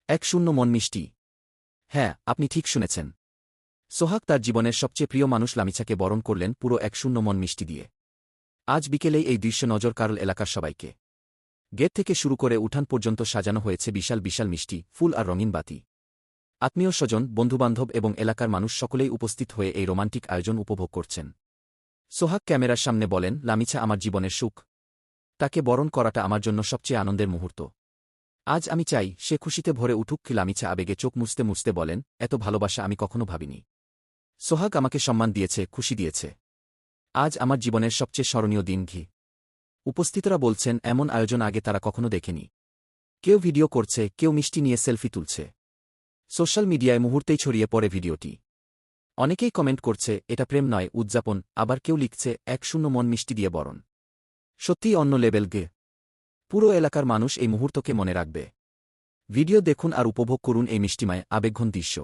1-0 মন মিষ্টি। হ্যাঁ, আপনি ঠিক শুনেছেন। সোহাগ তার জীবনের সবচেয়ে প্রিয় মানুষ লামিছাকে বরণ করলেন পুরো 1-0 মন মিষ্টি দিয়ে। আজ বিকেলেই এই দৃশ্য নজর কাড়ল এলাকার সবাইকে। গেট থেকে শুরু করে উঠান পর্যন্ত সাজানো হয়েছে বিশাল বিশাল মিষ্টি, ফুল আর রঙিন বাতি। আত্মীয় স্বজন, বন্ধুবান্ধব এবং এলাকার মানুষ সকলেই উপস্থিত হয়ে এই রোমান্টিক আয়োজন উপভোগ করছেন। সোহাগ ক্যামেরার সামনে বলেন, লামিছা আমার জীবনের সুখ। তাকে বরণ করাটা আমার জন্য সবচেয়ে আনন্দের মুহূর্ত। আজ আমি চাই সে খুশিতে ভরে উঠুক। লামিছা আবেগে চোখ মুছতে মুছতে বলেন, এত ভালোবাসা আমি কখনো ভাবিনি। সোহাগ আমাকে সম্মান দিয়েছে, খুশি দিয়েছে। আজ আমার জীবনের সবচেয়ে স্মরণীয় দিন। উপস্থিতরা বলছেন, এমন আয়োজন আগে তারা কখনো দেখেনি। কেউ ভিডিও করছে, কেউ মিষ্টি নিয়ে সেলফি তুলছে। সোশ্যাল মিডিয়ায় মুহূর্তেই ছড়িয়ে পড়ে ভিডিওটি। অনেকেই কমেন্ট করছে, এটা প্রেম নয়, উদযাপন। আবার কেউ লিখছে, 1-0 মন মিষ্টি দিয়ে বরণ। সত্যিই অন্য লেভেল। পুরো এলাকার মানুষ এই মুহূর্তকে মনে রাখবে। ভিডিও দেখুন আর উপভোগ করুন এই মিষ্টিময়, আবেগঘন দৃশ্য।